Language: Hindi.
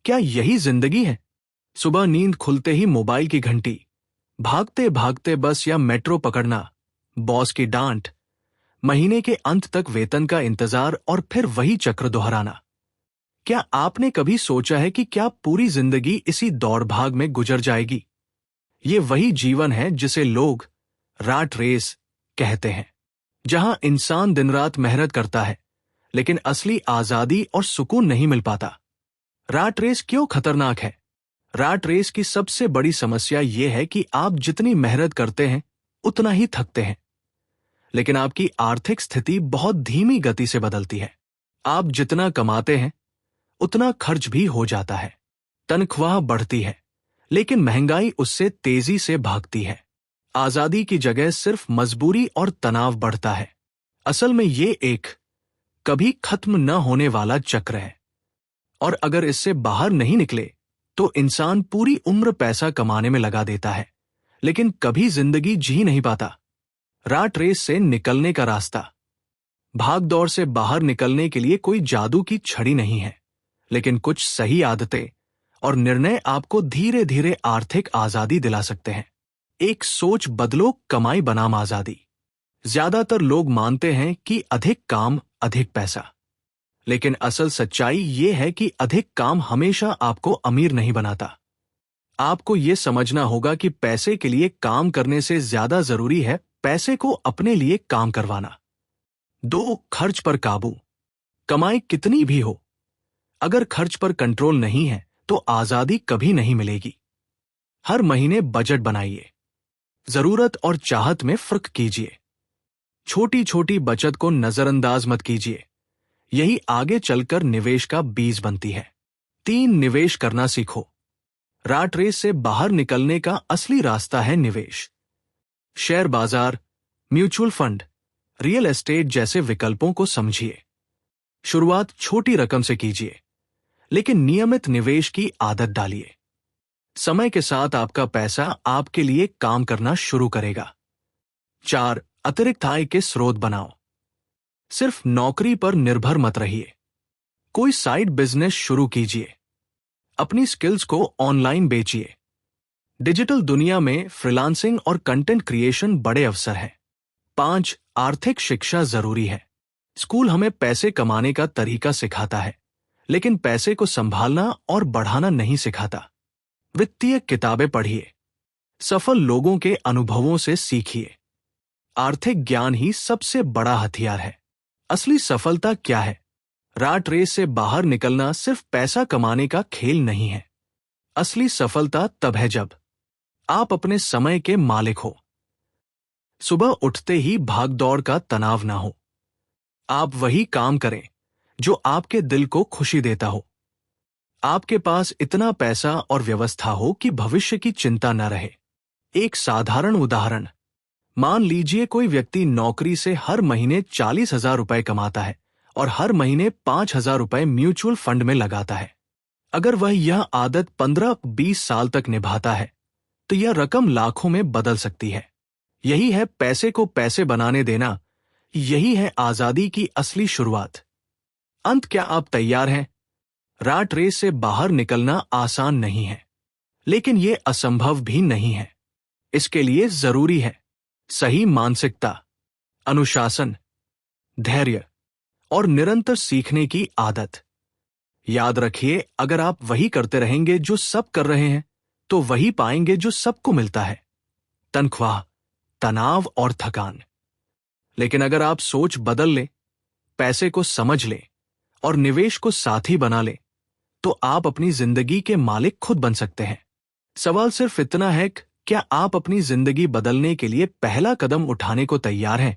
क्या यही जिंदगी है? सुबह नींद खुलते ही मोबाइल की घंटी, भागते भागते बस या मेट्रो पकड़ना, बॉस की डांट, महीने के अंत तक वेतन का इंतजार और फिर वही चक्र दोहराना। क्या आपने कभी सोचा है कि क्या पूरी जिंदगी इसी दौड़ भाग में गुजर जाएगी? ये वही जीवन है जिसे लोग राट रेस कहते हैं, जहां इंसान दिन रात मेहनत करता है लेकिन असली आजादी और सुकून नहीं मिल पाता। राट रेस क्यों खतरनाक है? राट रेस की सबसे बड़ी समस्या यह है कि आप जितनी मेहनत करते हैं उतना ही थकते हैं, लेकिन आपकी आर्थिक स्थिति बहुत धीमी गति से बदलती है। आप जितना कमाते हैं उतना खर्च भी हो जाता है। तनख्वाह बढ़ती है लेकिन महंगाई उससे तेजी से भागती है। आजादी की जगह सिर्फ मजबूरी और तनाव बढ़ता है। असल में ये एक कभी खत्म न होने वाला चक्र है, और अगर इससे बाहर नहीं निकले तो इंसान पूरी उम्र पैसा कमाने में लगा देता है लेकिन कभी जिंदगी जी नहीं पाता। राट रेस से निकलने का रास्ता। भाग दौड़ से बाहर निकलने के लिए कोई जादू की छड़ी नहीं है, लेकिन कुछ सही आदतें और निर्णय आपको धीरे धीरे आर्थिक आजादी दिला सकते हैं। एक सोच बदलो, कमाई बनाम आजादी। ज्यादातर लोग मानते हैं कि अधिक काम अधिक पैसा, लेकिन असल सच्चाई ये है कि अधिक काम हमेशा आपको अमीर नहीं बनाता। आपको ये समझना होगा कि पैसे के लिए काम करने से ज्यादा जरूरी है पैसे को अपने लिए काम करवाना। 2. खर्च पर काबू। कमाई कितनी भी हो, अगर खर्च पर कंट्रोल नहीं है तो आजादी कभी नहीं मिलेगी। हर महीने बजट बनाइए, जरूरत और चाहत में फर्क कीजिए। छोटी छोटी बचत को नजरअंदाज मत कीजिए, यही आगे चलकर निवेश का बीज बनती है। 3. निवेश करना सीखो। राट रेस से बाहर निकलने का असली रास्ता है निवेश। शेयर बाजार, म्यूचुअल फंड, रियल एस्टेट जैसे विकल्पों को समझिए। शुरुआत छोटी रकम से कीजिए, लेकिन नियमित निवेश की आदत डालिए। समय के साथ आपका पैसा आपके लिए काम करना शुरू करेगा। 4. अतिरिक्त आय के स्रोत बनाओ। सिर्फ नौकरी पर निर्भर मत रहिए, कोई साइड बिजनेस शुरू कीजिए। अपनी स्किल्स को ऑनलाइन बेचिए। डिजिटल दुनिया में फ्रीलांसिंग और कंटेंट क्रिएशन बड़े अवसर हैं। 5. आर्थिक शिक्षा जरूरी है। स्कूल हमें पैसे कमाने का तरीका सिखाता है, लेकिन पैसे को संभालना और बढ़ाना नहीं सिखाता। वित्तीय किताबें पढ़िए, सफल लोगों के अनुभवों से सीखिए। आर्थिक ज्ञान ही सबसे बड़ा हथियार है। असली सफलता क्या है? राट रेस से बाहर निकलना सिर्फ पैसा कमाने का खेल नहीं है। असली सफलता तब है जब आप अपने समय के मालिक हो। सुबह उठते ही भागदौड़ का तनाव ना हो। आप वही काम करें जो आपके दिल को खुशी देता हो। आपके पास इतना पैसा और व्यवस्था हो कि भविष्य की चिंता न रहे। एक साधारण उदाहरण, मान लीजिए कोई व्यक्ति नौकरी से हर महीने 40,000 रुपए कमाता है और हर महीने 5,000 रुपए म्यूचुअल फंड में लगाता है। अगर वह यह आदत 15-20 साल तक निभाता है तो यह रकम लाखों में बदल सकती है। यही है पैसे को पैसे बनाने देना, यही है आजादी की असली शुरुआत। अंत क्या आप तैयार हैं? राट रेस से बाहर निकलना आसान नहीं है, लेकिन यह असंभव भी नहीं है। इसके लिए जरूरी है सही मानसिकता, अनुशासन, धैर्य और निरंतर सीखने की आदत। याद रखिए, अगर आप वही करते रहेंगे जो सब कर रहे हैं तो वही पाएंगे जो सबको मिलता है, तनख्वाह, तनाव और थकान। लेकिन अगर आप सोच बदल लें, पैसे को समझ लें और निवेश को साथी बना लें तो आप अपनी जिंदगी के मालिक खुद बन सकते हैं। सवाल सिर्फ इतना है कि क्या आप अपनी जिंदगी बदलने के लिए पहला कदम उठाने को तैयार हैं?